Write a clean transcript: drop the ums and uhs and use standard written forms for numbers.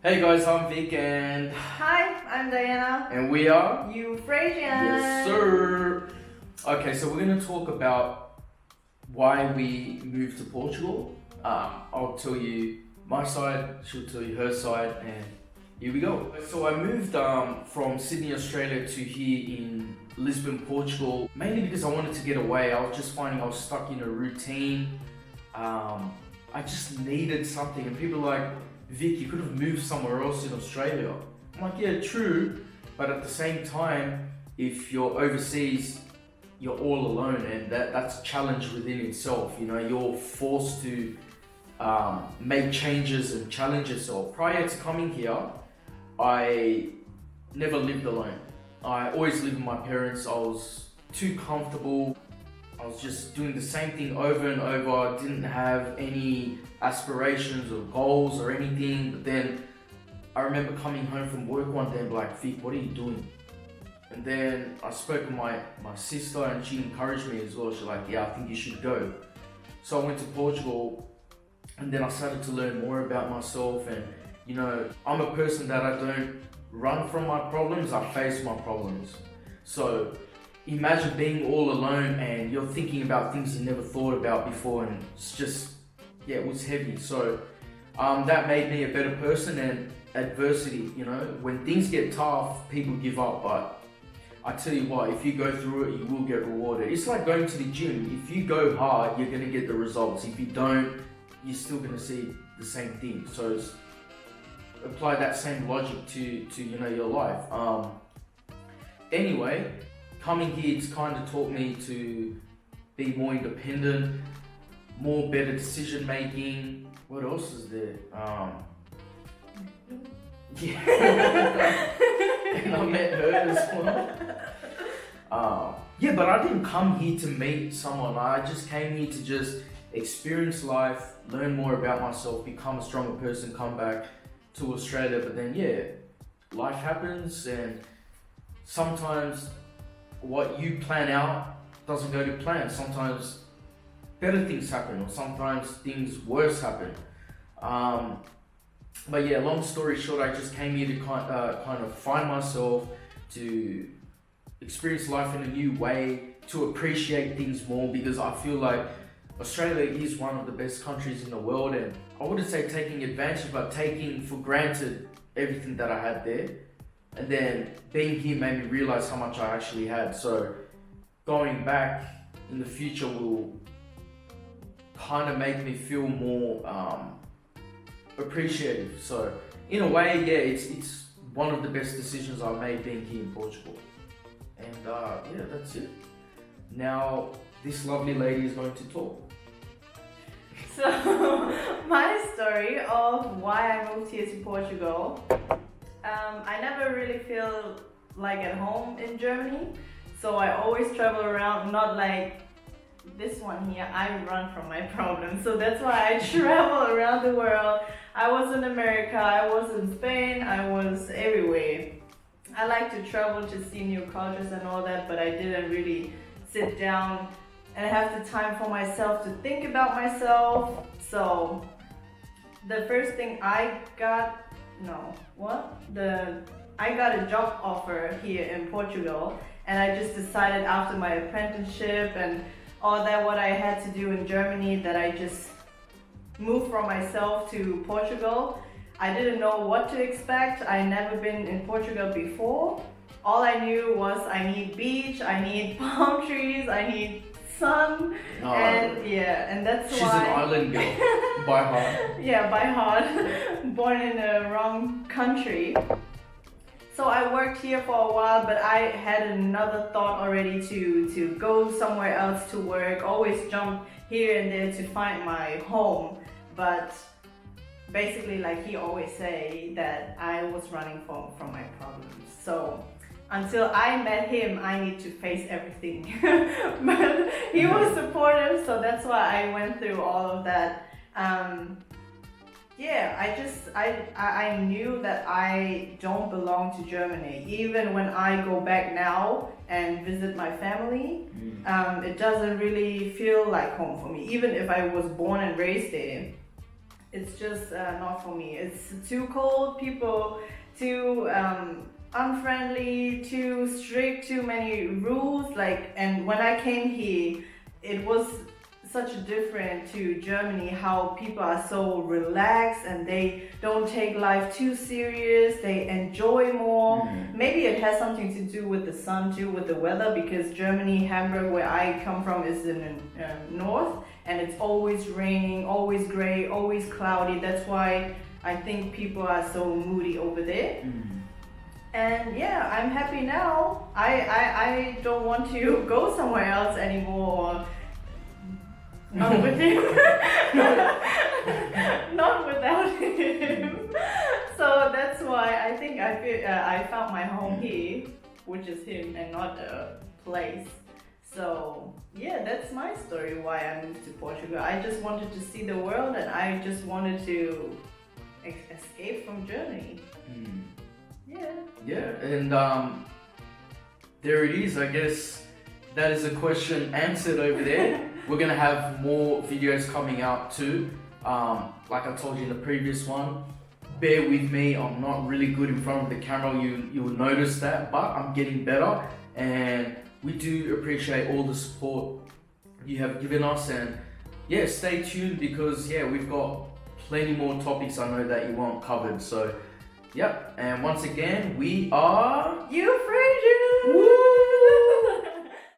Hey guys, I'm Vic and Hi, I'm Diana. we are Eufrasian. Yes sir. Okay, so we're gonna talk about why we moved to Portugal. I'll tell you my side, she'll tell you her side, and here we go. So I moved from Sydney, Australia to here in Lisbon, Portugal, mainly because I wanted to get away. I was just finding I was stuck in a routine. I just needed something, and people are like, Vic, you could have moved somewhere else in Australia. I'm like, yeah, true, but at the same time, if you're overseas, you're all alone, and that's a challenge within itself. You know, you're forced to make changes and challenge yourself. Prior to coming here, I never lived alone. I always lived with my parents. I was too comfortable. I was just doing the same thing over and over. Didn't have any aspirations or goals or anything. But then I remember coming home from work one day and be like, Vic, what are you doing? And then I spoke to my sister, and she encouraged me as well. She's like, yeah, I think you should go. So I went to Portugal, and then I started to learn more about myself. And you know, I'm a person that I don't run from my problems, I face my problems. So imagine being all alone and you're thinking about things you never thought about before, and it's just, yeah, it was heavy. So that made me a better person. And adversity, you know, when things get tough, people give up, but I tell you what, if you go through it, you will get rewarded. It's like going to the gym. If you go hard, you're going to get the results. If you don't, you're still going to see the same thing. So apply that same logic to you know, your life. Anyway, coming here, it's kind of taught me to be more independent, more better decision making. What else is there? Yeah. And I met her as well. Yeah, but I didn't come here to meet someone. I just came here to just experience life, learn more about myself, become a stronger person, come back to Australia. But then, yeah, life happens, and sometimes what you plan out doesn't go to plan. Sometimes better things happen, or sometimes things worse happen. But yeah, long story short, I just came here to kind of find myself, to experience life in a new way, to appreciate things more, because I feel like Australia is one of the best countries in the world, and I wouldn't say taking advantage, but taking for granted everything that I had there. And then being here made me realize how much I actually had. So going back in the future will kind of make me feel more appreciative. So in a way, yeah, it's one of the best decisions I've made being here in Portugal. And yeah, that's it. Now this lovely lady is going to talk. So, my story of why I moved here to Portugal. I never really feel like at home in Germany, so I always travel around, not like this one here. I run from my problems, so that's why I travel around the world. I was in America, I was in Spain, I was everywhere. I like to travel to see new cultures and all that, but I didn't really sit down and have the time for myself to think about myself. So the first thing I got a job offer here in Portugal, and I just decided after my apprenticeship and all that what I had to do in Germany that I just moved from myself to Portugal. I didn't know what to expect. I never been in Portugal before. All I knew was I need beach, I need palm trees, I need sun, and that's She's why. an island girl by heart. Yeah, by heart. Born in the wrong country. So I worked here for a while, but I had another thought already to go somewhere else to work. Always jump here and there to find my home. But basically, like he always say, that I was running from my problems. So until I met him, I need to face everything. But he was supportive, so that's why I went through all of that. Yeah, I knew that I don't belong to Germany. Even when I go back now and visit my family, it doesn't really feel like home for me. Even if I was born and raised there, it's just not for me. It's too cold, people too unfriendly, too strict, too many rules. Like, and when I came here, it was such different to Germany, how people are so relaxed and they don't take life too serious, they enjoy more. Maybe it has something to do with the sun too, with the weather, because Germany, Hamburg, where I come from, is in the north, and it's always raining, always gray, always cloudy. That's why I think people are so moody over there. And yeah, I'm happy now. I don't want to go somewhere else anymore, or not with him. Not without him. So that's why I think I found my home here, which is him and not a place. So yeah, that's my story why I moved to Portugal. I just wanted to see the world, and I just wanted to escape from Germany. Yeah, and there it is. I guess that is a question answered over there. We're gonna have more videos coming out too. Like I told you in the previous one, bear with me. I'm not really good in front of the camera. You will notice that, but I'm getting better, and we do appreciate all the support you have given us. And yeah, stay tuned, because yeah, we've got plenty more topics I know that you want covered. So yep, and once again, we are Eufrasian! Woo!